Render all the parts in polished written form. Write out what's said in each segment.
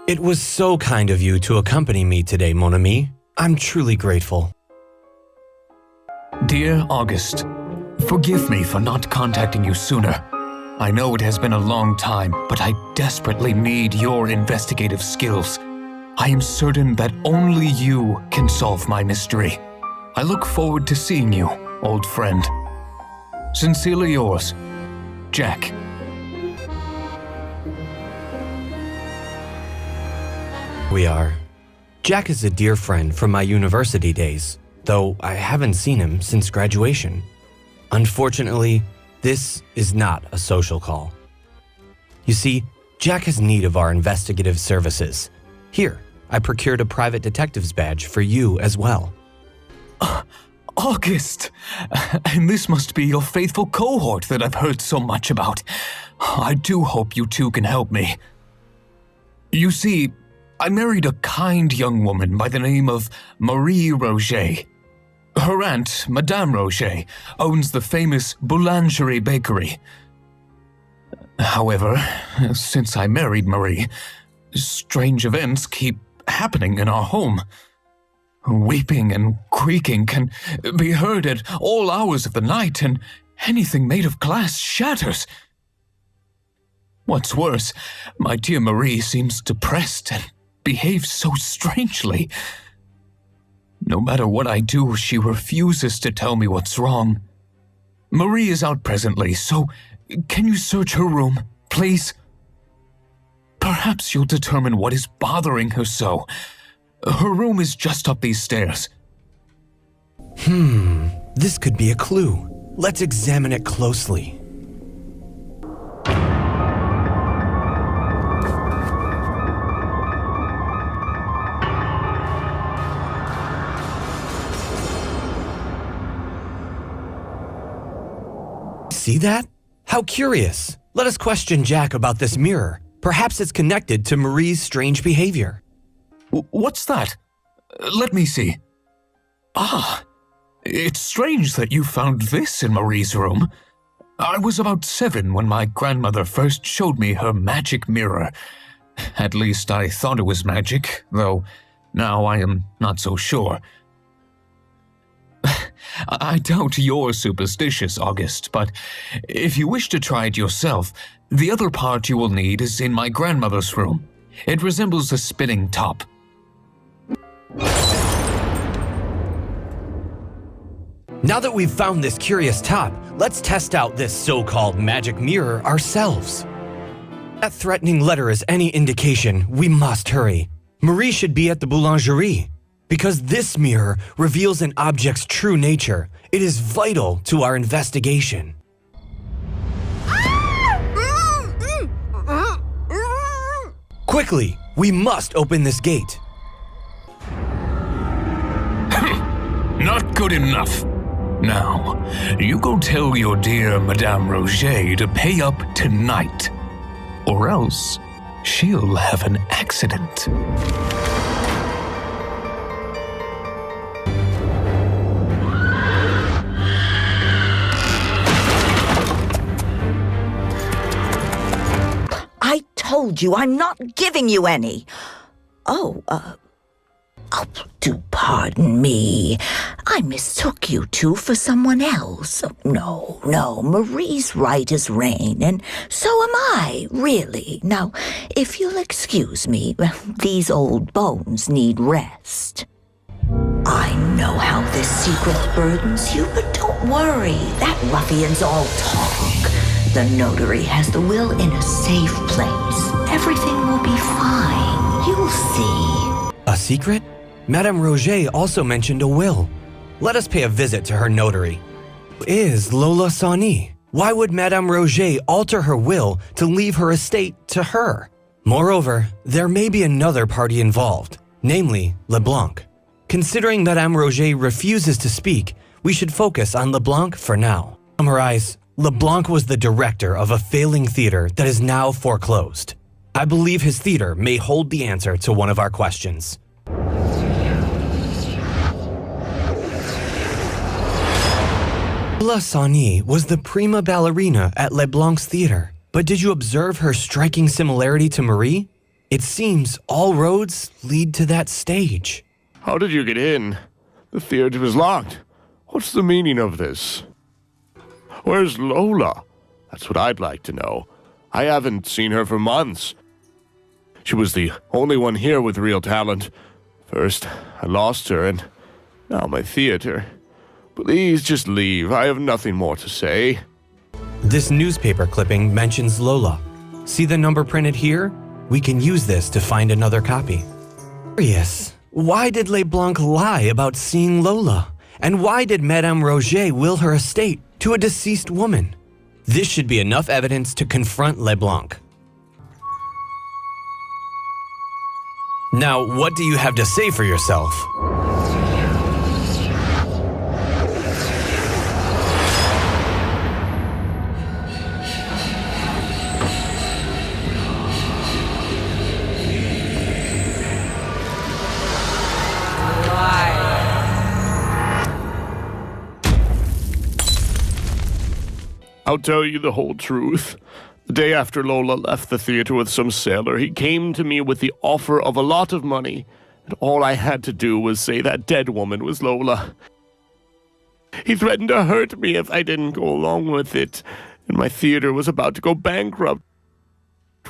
It was so kind of you to accompany me today, mon ami. I'm truly grateful. Dear August, forgive me for not contacting you sooner. I know it has been a long time, but I desperately need your investigative skills. I am certain that only you can solve my mystery. I look forward to seeing you, old friend. Sincerely yours, Jack. We are. Jack is a dear friend from my university days, though I haven't seen him since graduation. Unfortunately, this is not a social call. You see, Jack has need of our investigative services. Here, I procured a private detective's badge for you as well. August! And this must be your faithful cohort that I've heard so much about. I do hope you two can help me. You see, I married a kind young woman by the name of Marie Roget. Her aunt, Madame Roget, owns the famous Boulangerie bakery. However, since I married Marie, strange events keep happening in our home. Weeping and creaking can be heard at all hours of the night, and anything made of glass shatters. What's worse, my dear Marie seems depressed and behaves so strangely. No matter what I do, she refuses to tell me what's wrong. Marie is out presently, so can you search her room, please? Perhaps you'll determine what is bothering her so. Her room is just up these stairs. This could be a clue. Let's examine it closely. See that? How curious. Let us question Jack about this mirror. Perhaps it's connected to Marie's strange behavior. What's that? Let me see. Ah, it's strange that you found this in Marie's room. I was about 7 when my grandmother first showed me her magic mirror. At least I thought it was magic, though now I am not so sure. I doubt you're superstitious, August, but if you wish to try it yourself, the other part you will need is in my grandmother's room. It resembles a spinning top. Now that we've found this curious top, let's test out this so-called magic mirror ourselves. That threatening letter is any indication, we must hurry. Marie should be at the boulangerie. Because this mirror reveals an object's true nature, it is vital to our investigation. Quickly, we must open this gate. Not good enough. Now, you go tell your dear Madame Roget to pay up tonight, or else she'll have an accident. I told you I'm not giving you any. Do pardon me. I mistook you two for someone else. No, Marie's right as rain, and so am I, really. Now, if you'll excuse me, these old bones need rest. I know how this secret burdens you, but don't worry. That ruffian's all talk. The notary has the will in a safe place. Everything will be fine. You'll see. A secret? Madame Roget also mentioned a will. Let us pay a visit to her notary. Is Lola Sawney? Why would Madame Roget alter her will to leave her estate to her? Moreover, there may be another party involved, namely LeBlanc. Considering Madame Roget refuses to speak, we should focus on LeBlanc for now. Summarize, LeBlanc was the director of a failing theater that is now foreclosed. I believe his theater may hold the answer to one of our questions. Lola Sawney was the prima ballerina at LeBlanc's theater, but did you observe her striking similarity to Marie? It seems all roads lead to that stage. How did you get in? The theater was locked. What's the meaning of this? Where's Lola? That's what I'd like to know. I haven't seen her for months. She was the only one here with real talent. First, I lost her, and now my theater. Please just leave. I have nothing more to say. This newspaper clipping mentions Lola. See the number printed here? We can use this to find another copy. Curious, why did LeBlanc lie about seeing Lola? And why did Madame Roget will her estate to a deceased woman? This should be enough evidence to confront LeBlanc. Now, what do you have to say for yourself? I'll tell you the whole truth. The day after Lola left the theater with some sailor, he came to me with the offer of a lot of money, and all I had to do was say that dead woman was Lola. He threatened to hurt me if I didn't go along with it, and my theater was about to go bankrupt.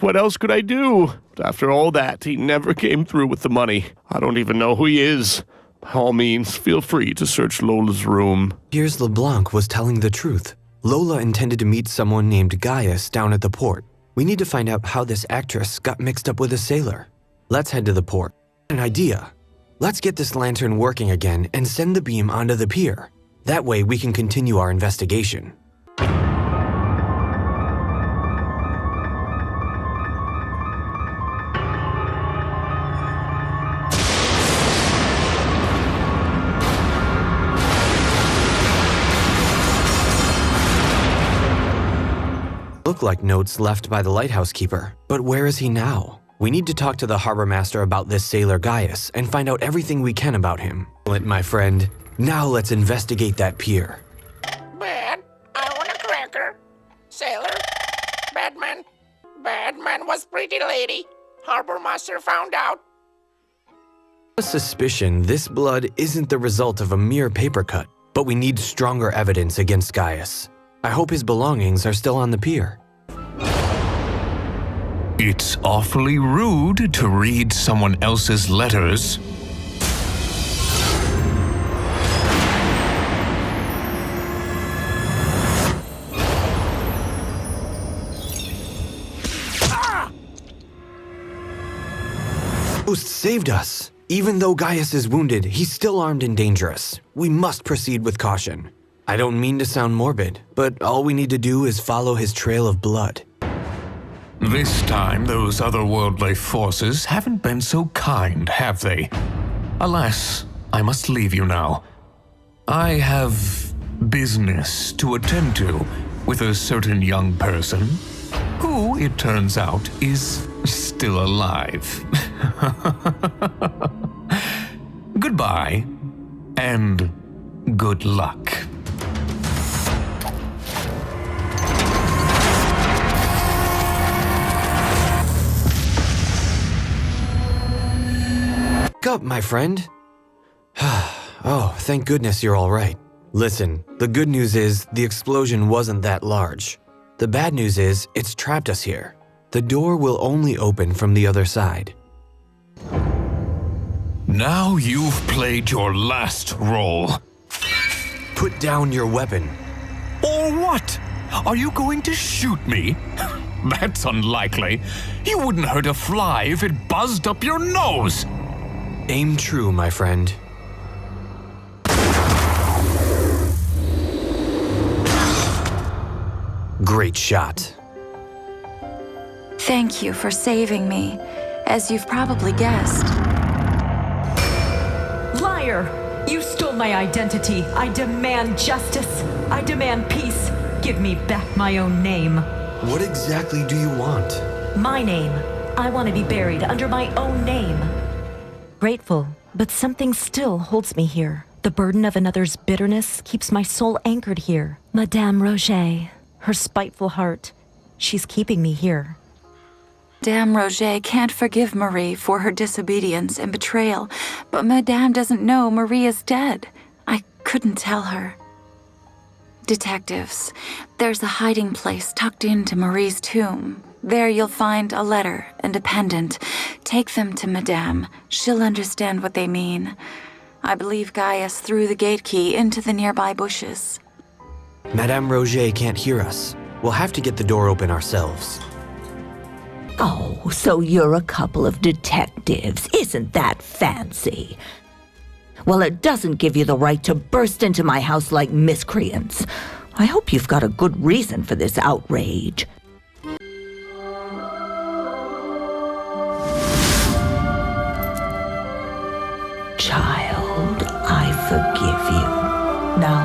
What else could I do? But after all that, he never came through with the money. I don't even know who he is. By all means, feel free to search Lola's room. Piers LeBlanc was telling the truth. Lola intended to meet someone named Gaius down at the port. We need to find out how this actress got mixed up with a sailor. Let's head to the port. An idea. Let's get this lantern working again and send the beam onto the pier. That way we can continue our investigation. Look like notes left by the lighthouse keeper, but where is he now? We need to talk to the harbor master about this sailor Gaius and find out everything we can about him. My friend, now let's investigate that pier. Bad, I want a cracker. Sailor, bad man. Bad man was pretty lady. Harbor master found out. A suspicion this blood isn't the result of a mere paper cut, but we need stronger evidence against Gaius. I hope his belongings are still on the pier. It's awfully rude to read someone else's letters. Ghost saved us. Even though Gaius is wounded, he's still armed and dangerous. We must proceed with caution. I don't mean to sound morbid, but all we need to do is follow his trail of blood. This time, those otherworldly forces haven't been so kind, have they? Alas, I must leave you now. I have business to attend to with a certain young person who, it turns out, is still alive. Goodbye, and good luck. Up, my friend. Oh, thank goodness you're all right. Listen, the good news is the explosion wasn't that large. The bad news is it's trapped us here. The door will only open from the other side. Now you've played your last role. Put down your weapon. Or what? Are you going to shoot me? That's unlikely. You wouldn't hurt a fly if it buzzed up your nose. Aim true, my friend. Great shot. Thank you for saving me, as you've probably guessed. Liar! You stole my identity. I demand justice. I demand peace. Give me back my own name. What exactly do you want? My name. I want to be buried under my own name. Grateful, but something still holds me here. The burden of another's bitterness keeps my soul anchored here. Madame Roget, her spiteful heart, she's keeping me here. Madame Roget can't forgive Marie for her disobedience and betrayal, but Madame doesn't know Marie is dead. I couldn't tell her. Detectives, there's a hiding place tucked into Marie's tomb. There you'll find a letter and a pendant. Take them to Madame. She'll understand what they mean. I believe Gaius threw the gate key into the nearby bushes. Madame Roget can't hear us. We'll have to get the door open ourselves. Oh, so you're a couple of detectives. Isn't that fancy? Well, it doesn't give you the right to burst into my house like miscreants. I hope you've got a good reason for this outrage. Child, I forgive you. Now,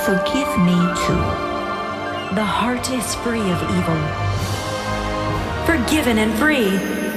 forgive me too. The heart is free of evil. Forgiven and free.